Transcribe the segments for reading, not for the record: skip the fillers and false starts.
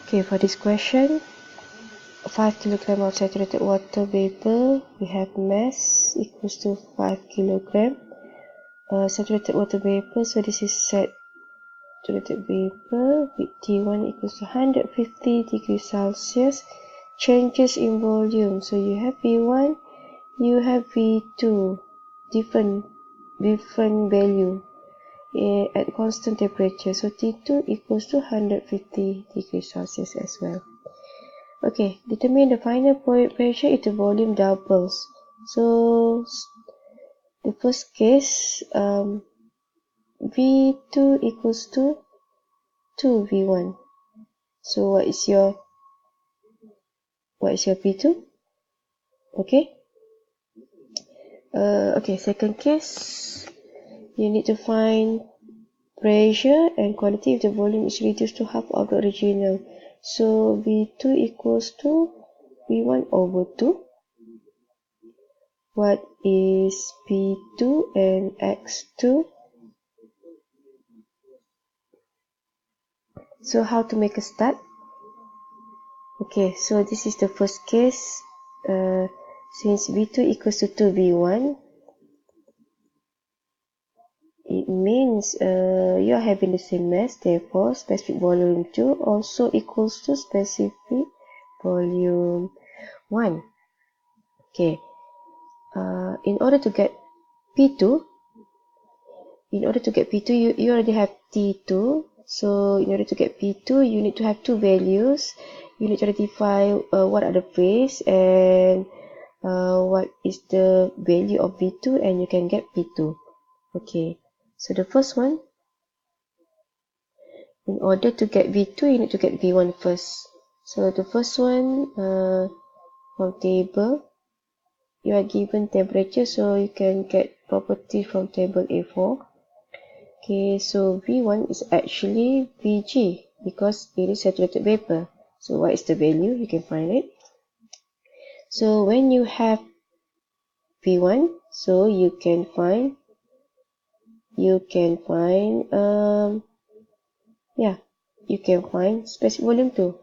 Okay, for this question, 5 kilogram of saturated water vapor, we have mass equals to 5 kilogram. Saturated water vapor, so this is saturated vapor with T1 equals to 150 degrees Celsius. Changes in volume, so you have V1, you have V2, different value at constant temperature, so T2 equals to 150 degrees Celsius as well. Okay, determine the final pressure if the volume doubles. So the first case, V2 equals to 2V1. So what is your P2? Okay. Okay, second case, you need to find pressure and quantity if the volume is reduced to half of the original. So V2 equals to V1 over 2. What is P2 and X2? So how to make a start? Okay, so this is the first case. Since V2 equals to 2V1, it means you are having the same mass, therefore specific volume 2 also equals to specific volume 1. Okay, in order to get P2, you already have T2. So in order to get P2, you need to have two values. You need to identify what are the phase and what is the value of V2, and you can get P2. Okay, so the first one, in order to get V2, you need to get V1 first. So the first one, from table, you are given temperature, so you can get property from table A4. Okay, so V1 is actually Vg because it is saturated vapor. So what is the value? You can find it. So when you have V1, so you can find specific volume 2.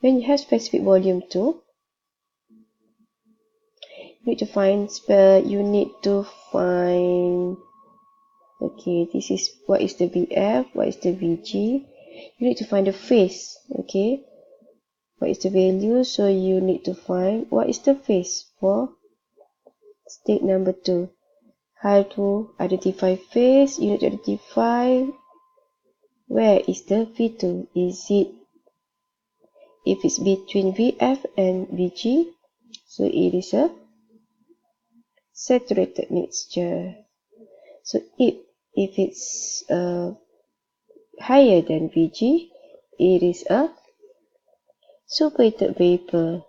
When you have specific volume 2, you need to find okay, this is what is the Vf, what is the Vg. You need to find the phase. Okay, what is the value? So you need to find what is the phase for state number 2. How to identify phase? You need to identify where is the V2. Is it, if it's between Vf and Vg, so it is a saturated mixture. So if it's higher than Vg, it is a superheated vapor.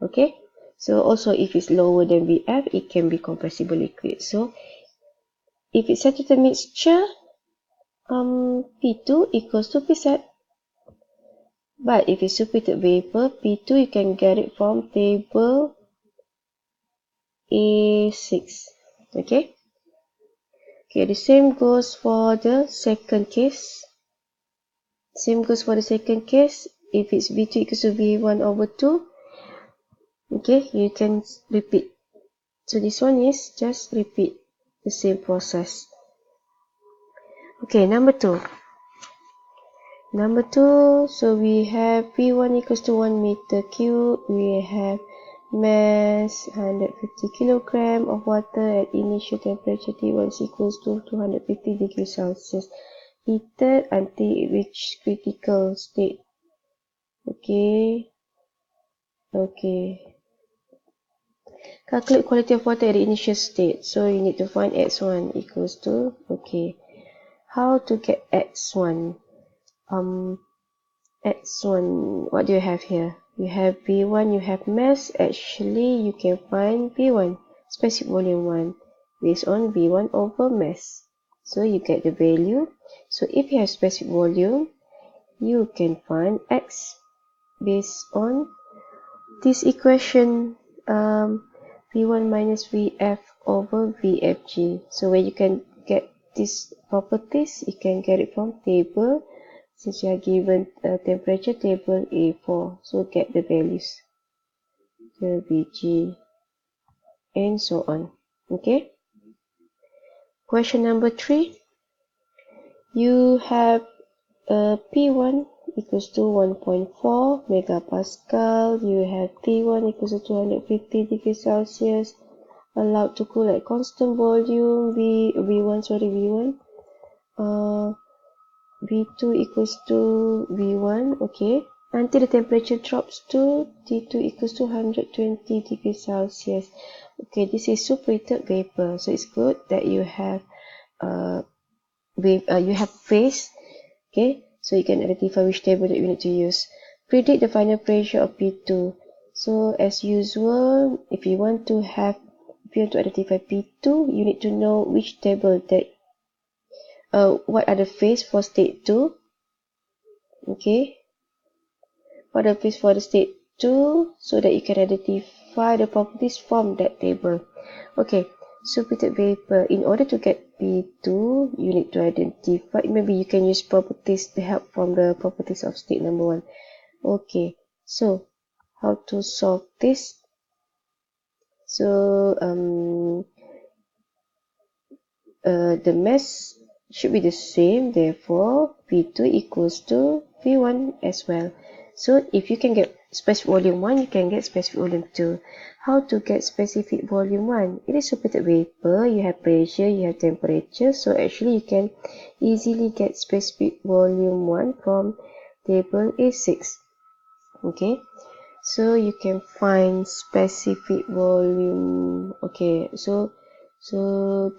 Okay, so also if it's lower than Vf, it can be compressible liquid. So if it's saturated mixture, P2 equals to Pz. But if it's superheated vapor, P2 you can get it from table A6. Okay. Okay, the same goes for the second case. If it's V2 equals to V1 over 2, okay, you can repeat. So this one is just repeat the same process. Okay, number 2. So we have V1 equals to 1 meter cube. We have mass 150 kilogram of water at initial temperature T1 is equals to 250 degrees Celsius. Heated until it reaches critical state. Okay. Calculate quality of water at the initial state. So you need to find x1 equals to, okay. How to get x1? X1, what do you have here? You have V1, you have mass. Actually, you can find V1, specific volume 1, based on V1 over mass. So you get the value. So if you have specific volume, you can find X based on this equation, V1 minus Vf over Vfg. So where you can get these properties, you can get it from table since you are given a temperature table A4, so get the values, the VG, and so on. Okay. Question number 3. You have P1 equals to 1.4 megapascal. You have T1 equals to 250 degrees Celsius. Allowed to cool at constant volume. V1. V2 equals to V1. Okay. Until the temperature drops to T2 equals to 120 degrees Celsius. Okay, this is superheated vapor. So it's good that you have phase. Okay, so you can identify which table that you need to use. Predict the final pressure of P2. So as usual, if you want to identify P2, you need to know which table that what are the phase for state 2. Okay, what are the phase for the state 2, so that you can identify the properties from that table. Okay, superheated vapor. In order to get P2, you need to identify, maybe you can use properties, the help from the properties of state number 1. Okay, so how to solve this? So the mass should be the same, therefore P2 equals to V1 as well. So if you can get specific volume 1, you can get specific volume 2. How to get specific volume 1? It is superheated vapor, you have pressure, you have temperature, so actually you can easily get specific volume 1 from table A6. Okay, so you can find specific volume. Okay, so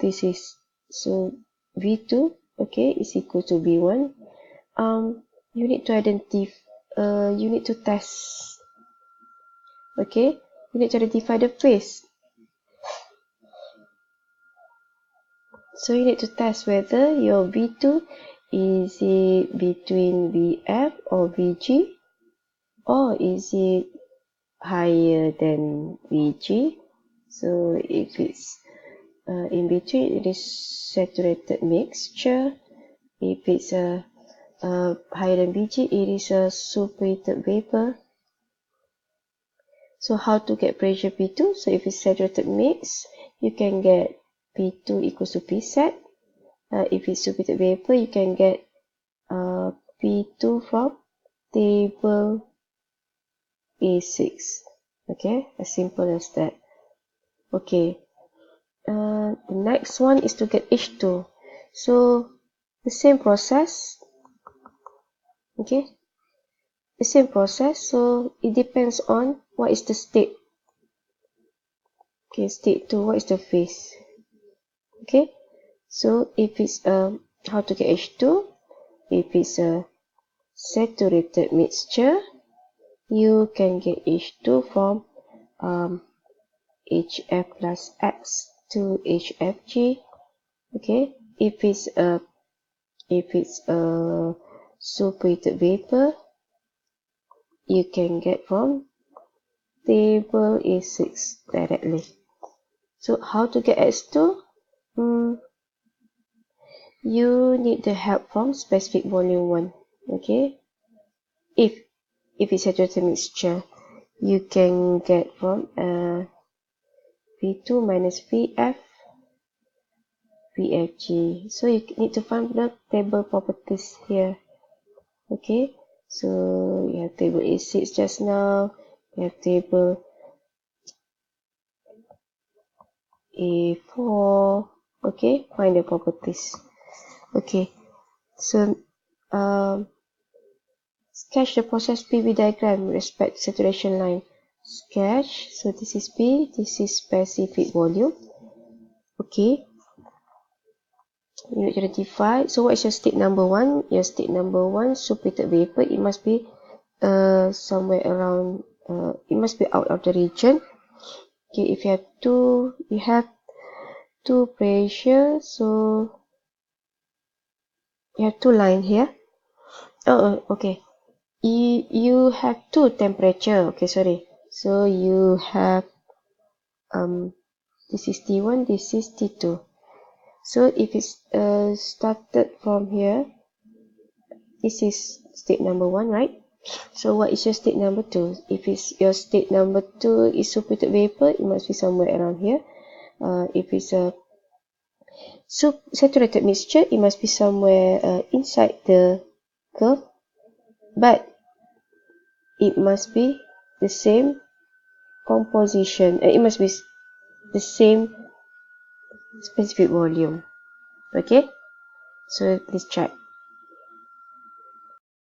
this is, so V2, okay, is equal to V1. You need to identify, you need to test. Okay, you need to identify the phase. So you need to test whether your V2 is it between VF or VG, or is it higher than VG. So if it's in between, it is saturated mixture. If it's higher than VG, it is a superheated vapor. So how to get pressure P2? So if it's saturated mix, you can get P2 equals to Psat. If it's superheated vapor, you can get P2 from table A6. Okay, as simple as that. Okay, the next one is to get H2. So the same process. Okay, the same process. So it depends on what is the state. Okay, state 2, what is the phase? Okay, so if it's how to get H2, if it's a saturated mixture, you can get H2 from HF plus X to HFG. Okay, if it's a superheated vapor, you can get from table A6 directly. So how to get X2? You need the help from specific volume 1. Okay, if it's saturated mixture, you can get from V2 minus VFG. So you need to find the table properties here. Okay, so you have table A6 just now, you have table A4. Okay, find the properties. Okay, so sketch the process PV diagram with respect to saturation line. Sketch. So this is P, this is specific volume. Okay, you need to identify. So what is your state number 1? Your state number 1, superheated vapor. It must be somewhere around, it must be out of the region. Okay, if you have two pressure, so you have two line here. Okay, you have two temperature. Okay, sorry. So you have this is T1, this is T2. So if it's started from here, This is state number 1, right? So what is your state number 2? If it's your state number 2 is superheated vapor, it must be somewhere around here. If it's a saturated mixture, it must be somewhere inside the curve, but it must be the same composition. It must be the same specific volume. Okay, so let's check.